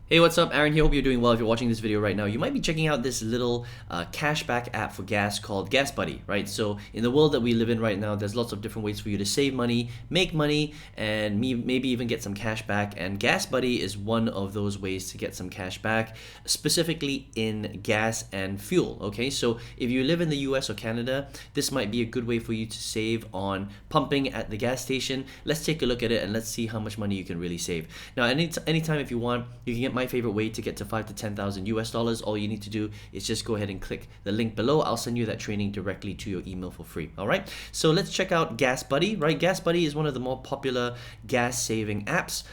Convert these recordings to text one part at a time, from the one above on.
Hey, what's up? Aaron here. Hope you're doing well. If you're watching this video right now, you might be checking out this little cashback app for gas called Gasbuddy, right? So in the world that we live in right now, there's lots of different ways for you to save money, make money, and maybe even get some cash back. And Gasbuddy is one of those ways to get some cash back, specifically in gas and fuel, okay? So if you live in the US or Canada, this might be a good way for you to save on pumping at the gas station. Let's take a look at it and let's see how much money you can really save. Now, anytime if you want, you can get my favorite way to get to 5 to 10,000 US dollars. All you need to do is just go ahead and click the link below. I'll send you that training directly to your email for free. All right, so let's check out Gasbuddy, right? Gasbuddy is one of the more popular gas saving apps.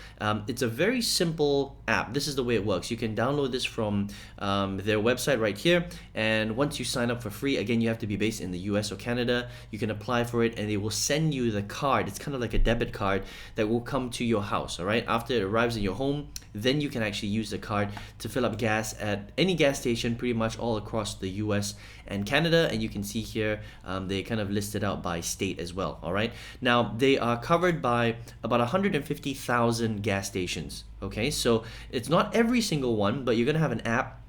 It's a very simple app. This is the way it works. You can download this from their website right here, and once you sign up for free, again, you have to be based in the US or Canada. You can apply for it and they will send you the card. It's kind of like a debit card that will come to your house. All right, after it arrives in your home, then you can actually use the card to fill up gas at any gas station pretty much all across the US and Canada. And you can see here they kind of listed out by state as well. All right, now they are covered by about 150,000 gas stations. Okay, so it's not every single one, but you're gonna have an app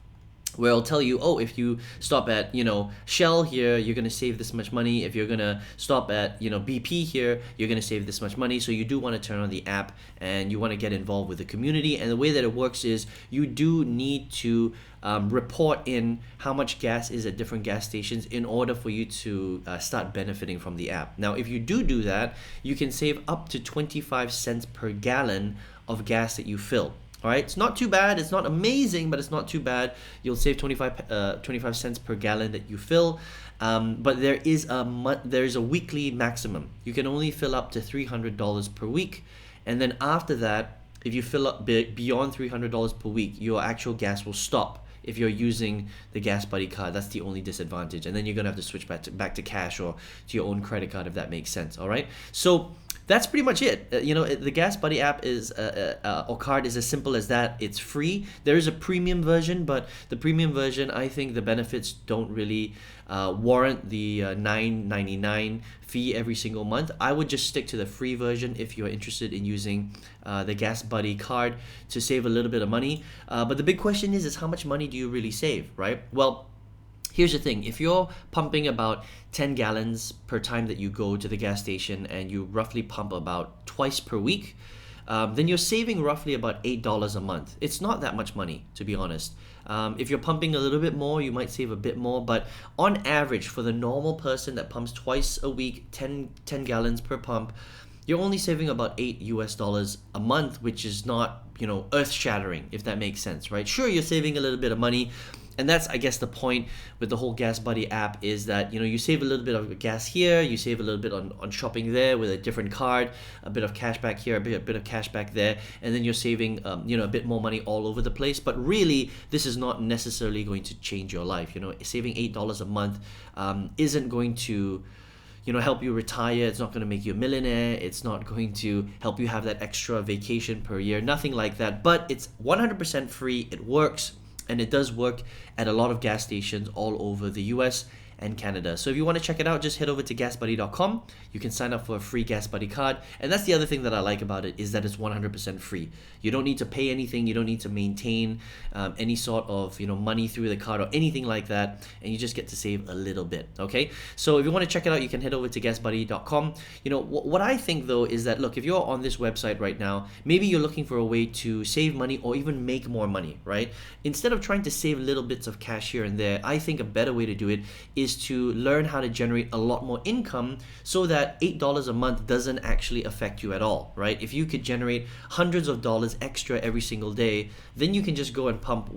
where it'll tell you, oh, if you stop at, Shell here, you're going to save this much money. If you're going to stop at, BP here, you're going to save this much money. So you do want to turn on the app and you want to get involved with the community. And the way that it works is you do need to report in how much gas is at different gas stations in order for you to start benefiting from the app. Now, if you do that, you can save up to 25 cents per gallon of gas that you fill. All right, it's not too bad. It's not amazing, but it's not too bad. You'll save 25 cents per gallon that you fill. But there is a weekly maximum. You can only fill up to $300 per week. And then after that, if you fill up beyond $300 per week, your actual gas will stop if you're using the Gasbuddy card. That's the only disadvantage. And then you're going to have to switch back to cash or to your own credit card if that makes sense. All right, so that's pretty much it. The Gasbuddy app is or card is as simple as that. It's free. There is a premium version, but the premium version, I think the benefits don't really warrant the $9.99 fee every single month. I would just stick to the free version if you're interested in using the Gasbuddy card to save a little bit of money. But the big question is how much money do you really save, right? Well, here's the thing. If you're pumping about 10 gallons per time that you go to the gas station and you roughly pump about twice per week, then you're saving roughly about $8 a month. It's not that much money, to be honest. If you're pumping a little bit more, you might save a bit more, but on average, for the normal person that pumps twice a week, 10 gallons per pump, you're only saving about $8 a month, which is not, earth-shattering, if that makes sense, right? Sure, you're saving a little bit of money. And that's, I guess, the point with the whole Gasbuddy app is that, you save a little bit of gas here, you save a little bit on shopping there with a different card, a bit of cash back here, a bit of cash back there, and then you're saving, a bit more money all over the place. But really, this is not necessarily going to change your life. Saving $8 a month isn't going to help you retire. It's not going to make you a millionaire. It's not going to help you have that extra vacation per year, nothing like that. But it's 100% free. It works. And it does work at a lot of gas stations all over the US and Canada. So if you want to check it out, just head over to gasbuddy.com. You can sign up for a free Gasbuddy card. And that's the other thing that I like about it is that it's 100% free. You don't need to pay anything. You don't need to maintain any sort of money through the card or anything like that. And you just get to save a little bit. Okay. So if you want to check it out, you can head over to gasbuddy.com. What I think though is that, look, if you're on this website right now, maybe you're looking for a way to save money or even make more money, right? Instead of trying to save little bits of cash here and there, I think a better way to do it is to learn how to generate a lot more income so that $8 a month doesn't actually affect you at all, right? If you could generate hundreds of dollars extra every single day, then you can just go and pump,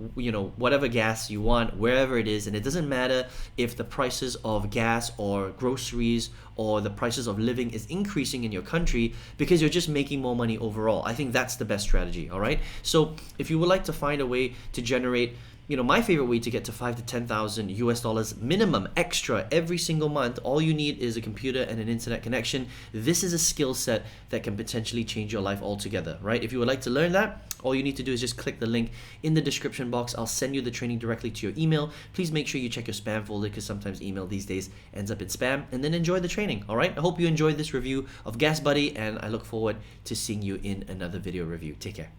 whatever gas you want, wherever it is, and it doesn't matter if the prices of gas or groceries or the prices of living is increasing in your country because you're just making more money overall. I think that's the best strategy, all right? So if you would like to find a way to generate my favorite way to get to 5 to 10,000 US dollars minimum extra every single month, all you need is a computer and an internet connection. This is a skill set that can potentially change your life altogether, right? If you would like to learn that, all you need to do is just click the link in the description box. I'll send you the training directly to your email. Please make sure you check your spam folder because sometimes email these days ends up in spam, and then enjoy the training, all right? I hope you enjoyed this review of Gasbuddy, and I look forward to seeing you in another video review. Take care.